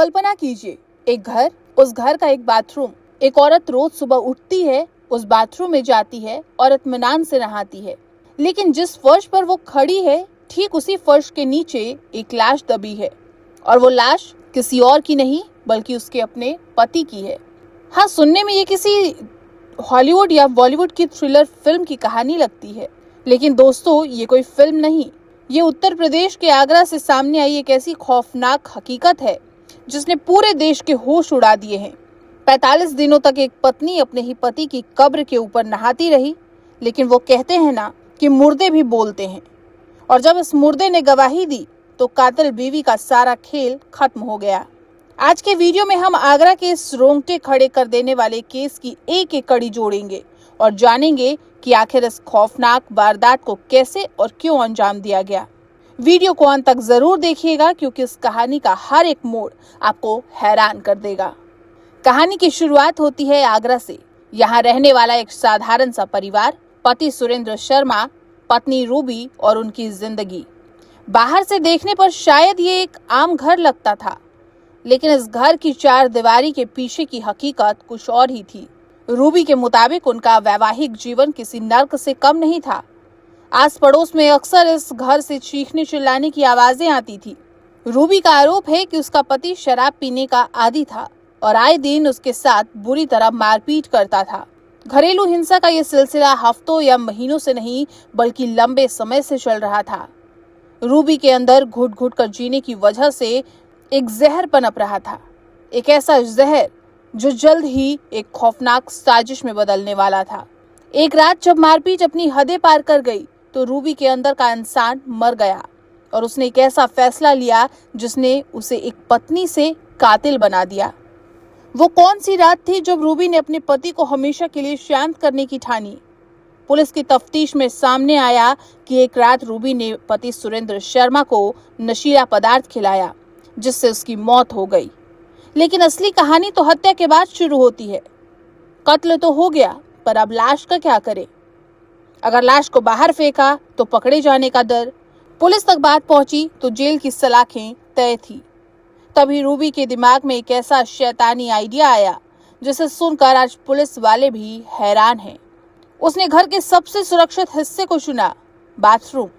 कल्पना कीजिए, एक घर, उस घर का एक बाथरूम। एक औरत रोज सुबह उठती है, उस बाथरूम में जाती है और इत्मीनान से नहाती है। लेकिन जिस फर्श पर वो खड़ी है, ठीक उसी फर्श के नीचे एक लाश दबी है, और वो लाश किसी और की नहीं बल्कि उसके अपने पति की है। हाँ, सुनने में ये किसी हॉलीवुड या बॉलीवुड की थ्रिलर फिल्म की कहानी लगती है, लेकिन दोस्तों ये कोई फिल्म नहीं, ये उत्तर प्रदेश के आगरा से सामने आई एक ऐसी खौफनाक हकीकत है जिसने पूरे देश के होश उड़ा दिए हैं। 45 दिनों तक एक पत्नी अपने ही पति की कब्र के ऊपर नहाती रही, लेकिन वो कहते हैं ना कि मुर्दे भी बोलते हैं, और जब इस मुर्दे ने गवाही दी तो कातिल बीवी का सारा खेल खत्म हो गया। आज के वीडियो में हम आगरा के इस रोंगटे खड़े कर देने वाले केस की एक एक कड़ी जोड़ेंगे और जानेंगे कि आखिर इस खौफनाक वारदात को कैसे और क्यों अंजाम दिया गया। वीडियो को अंत तक जरूर देखिएगा, क्योंकि इस कहानी का हर एक मोड़ आपको हैरान कर देगा। कहानी की शुरुआत होती है आगरा से। यहाँ रहने वाला एक साधारण सा परिवार, पति सुरेंद्र शर्मा, पत्नी रूबी और उनकी जिंदगी। बाहर से देखने पर शायद ये एक आम घर लगता था, लेकिन इस घर की चार दीवारी के पीछे की हकीकत कुछ और ही थी। रूबी के मुताबिक उनका वैवाहिक जीवन किसी नर्क से कम नहीं था। आस पड़ोस में अक्सर इस घर से चीखने चिल्लाने की आवाजें आती थी। रूबी का आरोप है कि उसका पति शराब पीने का आदी था और आए दिन उसके साथ बुरी तरह मारपीट करता था। घरेलू हिंसा का यह सिलसिला हफ्तों या महीनों से नहीं बल्कि लंबे समय से चल रहा था। रूबी के अंदर घुट घुट कर जीने की वजह से एक जहर पनप रहा था, एक ऐसा जहर जो जल्द ही एक खौफनाक साजिश में बदलने वाला था। एक रात जब मारपीट अपनी हदें पार कर गई तो रूबी के अंदर का इंसान मर गया, और उसने एक ऐसा फैसला लिया जिसने उसे एक पत्नी से कातिल बना दिया। वो कौन सी रात थी जब रूबी ने अपने पति को हमेशा के लिए शांत करने की ठानी? पुलिस की तफ्तीश में सामने आया कि एक रात रूबी ने पति सुरेंद्र शर्मा को नशीला पदार्थ खिलाया, जिससे उसकी मौत हो गई। लेकिन असली कहानी तो हत्या के बाद शुरू होती है। कत्ल तो हो गया, पर अब लाश का क्या करें? अगर लाश को बाहर फेंका तो पकड़े जाने का डर। पुलिस तक बात पहुंची तो जेल की सलाखें तय थी। तभी रूबी के दिमाग में एक ऐसा शैतानी आइडिया आया जिसे सुनकर आज पुलिस वाले भी हैरान हैं। उसने घर के सबसे सुरक्षित हिस्से को चुना, बाथरूम।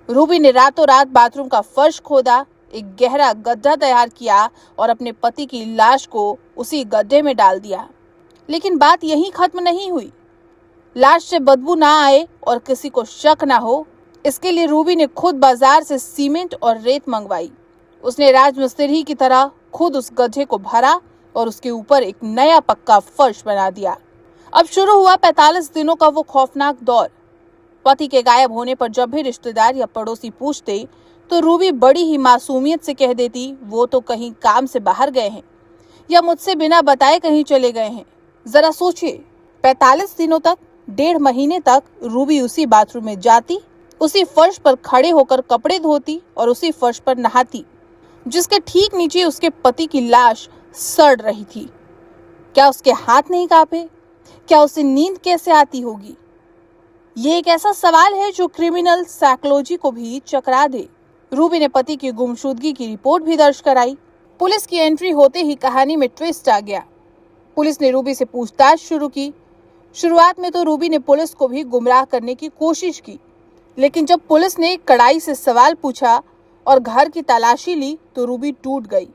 रूबी ने रातों रात बाथरूम का फर्श खोदा, एक गहरा गड्ढा तैयार किया और अपने पति की लाश को उसी गड्ढे में डाल दिया। लेकिन बात यहीं खत्म नहीं हुई। लाश से बदबू ना आए और किसी को शक ना हो, इसके लिए रूबी ने खुद बाजार से सीमेंट और रेत मंगवाई। उसने राजमिस्त्री की तरह खुद उस गड्ढे को भरा और उसके ऊपर एक नया पक्का फर्श बना दिया। अब शुरू हुआ 45 दिनों का वो खौफनाक दौर। पति के गायब होने पर जब भी रिश्तेदार या पड़ोसी पूछते तो रूबी बड़ी ही मासूमियत से कह देती, वो तो कहीं काम से बाहर गए हैं या मुझसे बिना बताए कहीं चले गए हैं। जरा सोचिए, 45 दिनों तक, 1.5 महीने तक रूबी उसी बाथरूम में जाती, उसी फर्श पर खड़े होकर कपड़े धोती और उसी फर्श पर नहाती, जिसके ठीक नीचे उसके पति की लाश सड़ रही थी। क्या उसके हाथ नहीं कांपे? क्या उसे नींद कैसे आती होगी? ये एक ऐसा सवाल है जो क्रिमिनल साइकोलॉजी को भी चकरा दे। रूबी ने पति की गुमशुदगी की रिपोर्ट भी दर्ज कराई। पुलिस की एंट्री होते ही कहानी में ट्विस्ट आ गया। पुलिस ने रूबी से पूछताछ शुरू की। शुरुआत में तो रूबी ने पुलिस को भी गुमराह करने की कोशिश की, लेकिन जब पुलिस ने कड़ाई से सवाल पूछा और घर की तलाशी ली तो रूबी टूट गई।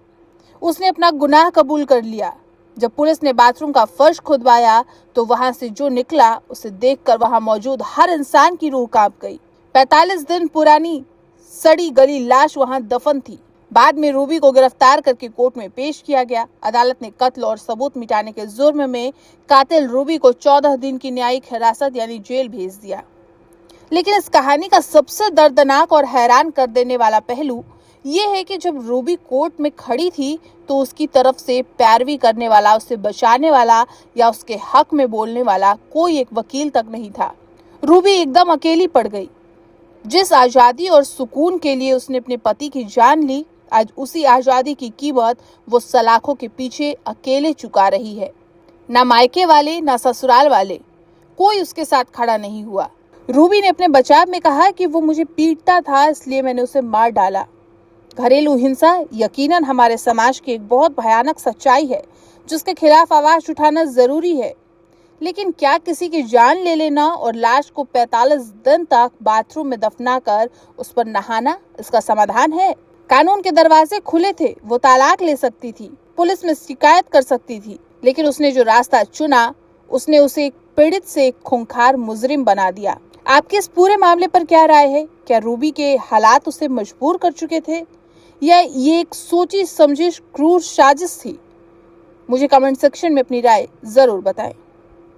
उसने अपना गुनाह कबूल कर लिया। जब पुलिस ने बाथरूम का फर्श खुदवाया तो वहां से जो निकला उसे देखकर वहां मौजूद हर इंसान की रूह कांप गई। 45 दिन पुरानी सड़ी गली लाश वहां दफन थी। बाद में रूबी को गिरफ्तार करके कोर्ट में पेश किया गया। अदालत ने कत्ल और सबूत मिटाने के जुर्म में कातिल रूबी को 14 दिन की न्यायिक हिरासत यानी जेल भेज दिया। लेकिन इस कहानी का सबसे दर्दनाक और हैरान कर देने वाला पहलू ये है कि जब रूबी कोर्ट में खड़ी थी तो उसकी तरफ से पैरवी करने वाला, उसे बचाने वाला या उसके हक में बोलने वाला कोई एक वकील तक नहीं था। रूबी एकदम अकेली पड़ गई। जिस आजादी और सुकून के लिए उसने अपने पति की जान ली, आज उसी आजादी की कीमत वो सलाखों के पीछे अकेले चुका रही है। ना मायके वाले ना ससुराल वाले, कोई उसके साथ खड़ा नहीं हुआ। रूबी ने अपने बचाव में कहा कि वो मुझे पीटता था इसलिए मैंने उसे मार डाला। घरेलू हिंसा यकीनन हमारे समाज की एक बहुत भयानक सच्चाई है जिसके खिलाफ आवाज उठाना जरूरी है। लेकिन क्या किसी की जान ले लेना और लाश को 45 दिन तक बाथरूम में दफनाकर उस पर नहाना इसका समाधान है? कानून के दरवाजे खुले थे, वो तलाक ले सकती थी, पुलिस में शिकायत कर सकती थी, लेकिन उसने जो रास्ता चुना उसने उसे एक पीड़ित से एक खूंखार मुजरिम बना दिया। आपके इस पूरे मामले पर क्या राय है? क्या रूबी के हालात उसे मजबूर कर चुके थे या ये एक सोची समझी क्रूर साजिश थी? मुझे कमेंट सेक्शन में अपनी राय जरूर बताएं।